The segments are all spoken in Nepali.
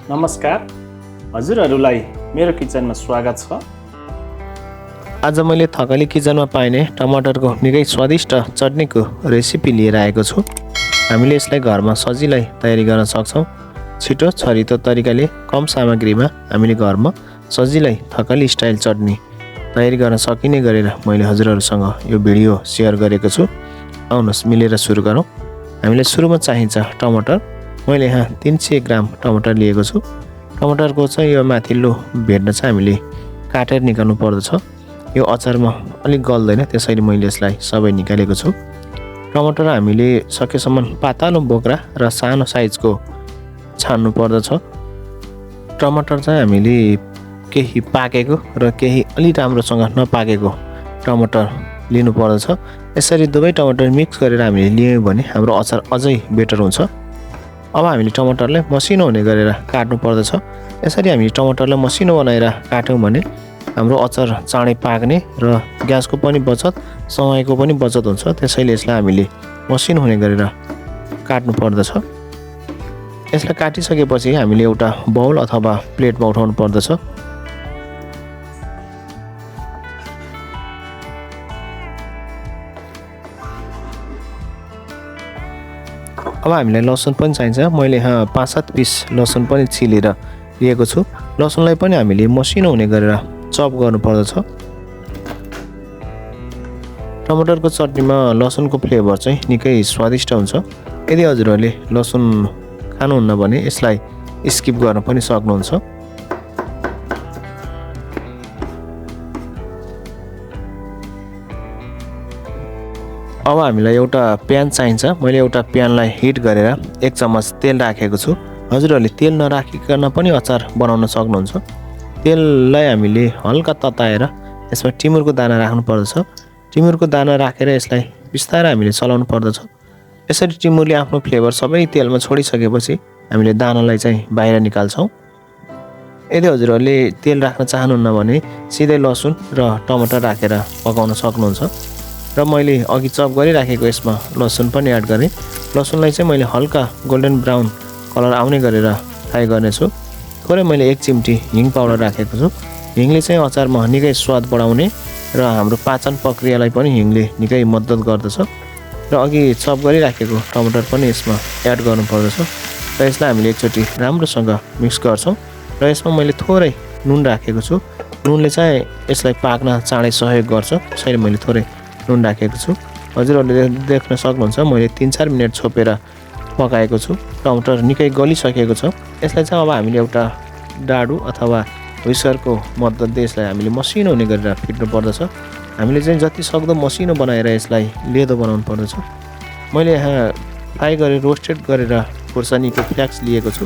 नमस्कार, हजुरहरूलाई मेरो किचनमा स्वागत छ। आज मैले थकाली किचनमा पाइने टमाटरको निकै स्वादिष्ट चटनीको रेसिपी लिएर आएको छु। हामीले यसलाई घरमा सजिलै तयारी गर्न सक्छौँ। छिटो छरितो तरिकाले कम सामग्रीमा हामीले घरमा सजिलै थकाली स्टाइल चटनी तयारी गर्न सकिने गरेर मैले हजुरहरूसँग यो भिडियो सेयर गरेको छु। आउनुहोस् मिलेर सुरु गरौँ। हामीलाई सुरुमा चाहिन्छ टमाटर। मैले यहाँ 300 ग्राम टमाटर लिएको छु। टमाटरको चाहिँ यो माथिल्लो भेट्न चाहिँ हामीले काटेर निकाल्नु पर्दछ। यो अचारमा अलिक गल्दैन, त्यसैले मैले यसलाई सबै निकालेको छु। टमाटर हामीले सकेसम्म पातलो बोक्रा र सानो साइजको छान्नु पर्दछ। टमाटर चाहिँ हामीले केही पाकेको र केही अलि राम्रोसँग नपाकेको टमाटर लिनु पर्दछ। यसरी दुवै टमाटर मिक्स गरेर हामीले लियौँ भने हाम्रो अचार अझै बेटर हुन्छ। अब हामीले टमाटरलाई मसिनो हुने गरेर काट्नु पर्दछ। यसरी हामीले टमाटरलाई मसिनो बनाएर काट्यौँ भने हाम्रो अचार चाँडै पाक्ने र ग्यासको पनि बचत, समयको पनि बचत हुन्छ। त्यसैले यसलाई हामीले मसिनो हुने गरेर काट्नु पर्दछ। यसलाई काटिसकेपछि हामीले एउटा बाउल अथवा प्लेटमा उठाउनु पर्दछ। अब हामीलाई लसुन पनि चाहिन्छ। मैले यहाँ 5-7 पिस लसुन पनि छिलेर लिएको छु। लसुनलाई पनि हामीले मसिनो हुने गरेर चप गर्नु पर्दछ। टमाटरको चटनीमा लसुनको फ्लेभर चाहिँ निकै स्वादिष्ट हुन्छ। यदि हजुरहरूले लसुन खानुहुन्न भने यसलाई स्किप गर्न पनि सक्नुहुन्छ। अब हामीलाई एउटा प्यान चाहिन्छ। मैले एउटा प्यानलाई हिट गरेर 1 चम्मच तेल राखेको छु। हजुरहरूले तेल नराखिकन पनि अचार बनाउन सक्नुहुन्छ। तेललाई हामीले हल्का तताएर यसमा टिमुरको दाना राख्नु पर्दछ। टिमुरको दाना राखेर यसलाई बिस्तारै हामीले चलाउनु पर्दछ। यसरी टिमुरले आफ्नो फ्लेभर सबै तेलमा छोडिसकेपछि हामीले दानालाई चाहिँ बाहिर निकाल्छौँ। यदि हजुरहरूले तेल राख्न चाहनुहुन्न भने सिधै लसुन र टमाटर राखेर पकाउन सक्नुहुन्छ। र मैले अघि चप गरिराखेको यसमा लसुन पनि एड गरेँ। लसुनलाई चाहिँ मैले हल्का गोल्डन ब्राउन कलर आउने गरेर फ्राई गर्नेछु। थोरै मैले 1 चिम्टी हिङ पाउडर राखेको छु। हिङले चाहिँ अचारमा निकै स्वाद बढाउने र हाम्रो पाचन प्रक्रियालाई पनि हिङले निकै मद्दत गर्दछ। र अघि चप गरिराखेको टमाटर पनि यसमा एड गर्नुपर्दछ र यसलाई हामीले एकचोटि राम्रोसँग मिक्स गर्छौँ। र यसमा मैले थोरै नुन राखेको छु। नुनले चाहिँ यसलाई पाक्न चाँडै सहयोग गर्छ, त्यसैले मैले थोरै नुन राखेको छु। हजुरहरूले देख्न सक्नुहुन्छ मैले 3-4 मिनट छोपेर पकाएको छु। टमाटर निकै गलिसकेको छ। यसलाई चाहिँ अब हामीले एउटा डाडु अथवा हुइस्करको मद्दतले यसलाई हामीले मसिनो हुने गरेर फिट्नु पर्दछ। हामीले चाहिँ जति सक्दो मसिनो बनाएर यसलाई लेदो बनाउनु पर्दछ। मैले यहाँ फ्राई गरेर रोस्टेड गरेर खुर्सानीको फ्ल्याक्स लिएको छु।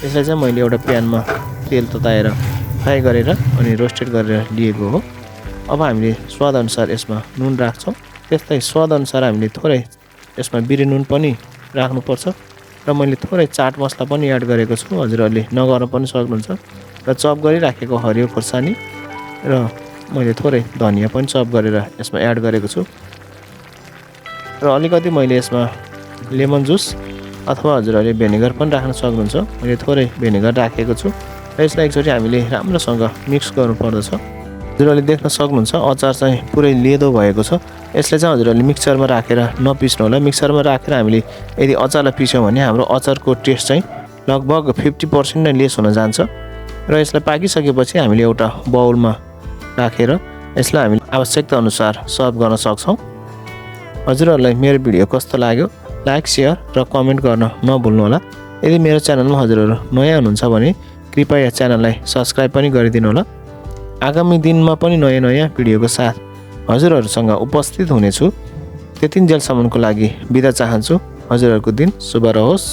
यसलाई चाहिँ मैले एउटा प्यानमा तेल तताएर फ्राई गरेर अनि रोस्टेड गरेर लिएको हो। अब हामीले स्वादअनुसार यसमा नुन राख्छौँ। त्यस्तै स्वादअनुसार हामीले थोरै यसमा बिरे नुन पनि राख्नुपर्छ। र मैले थोरै चाट मसला पनि एड गरेको छु। हजुरहरूले नगर्न पनि सक्नुहुन्छ। र चप गरिराखेको हरियो खुर्सानी र मैले थोरै धनिया पनि चप गरेर यसमा एड गरेको छु। र अलिकति मैले यसमा लेमन जुस अथवा हजुरहरूले भेनेगर पनि राख्न सक्नुहुन्छ। मैले थोरै भेनेगर राखेको छु। र यसलाई एकचोटि हामीले राम्रोसँग मिक्स गर्नुपर्दछ। हजुरहरूले देख्न सक्नुहुन्छ अचार चाहिँ पुरै लेदो भएको छ। यसले चाहिँ हजुरहरूले मिक्सरमा राखेर नपिस्नु होला। मिक्सरमा राखेर हामीले यदि अचारलाई पिस्यौँ भने हाम्रो अचारको टेस्ट चाहिँ लगभग 50% नै लेस हुन जान्छ। र यसलाई पाकिसकेपछि हामीले एउटा बाउलमा राखेर यसलाई हामीले आवश्यकता अनुसार सर्भ गर्न सक्छौँ। हजुरहरूलाई मेरो भिडियो कस्तो लाग्यो लाइक, सेयर र कमेन्ट गर्न नभुल्नुहोला। यदि मेरो च्यानलमा हजुरहरू नयाँ हुनुहुन्छ भने कृपया च्यानललाई सब्सक्राइब पनि गरिदिनु होला। आगामी दिनमा पनि नयाँ भिडियोको साथ हजुरहरूसँग उपस्थित हुनेछु। त्यतिन्जेलसम्मको लागि बिदा चाहन्छु। हजुरहरूको दिन शुभ रहोस्।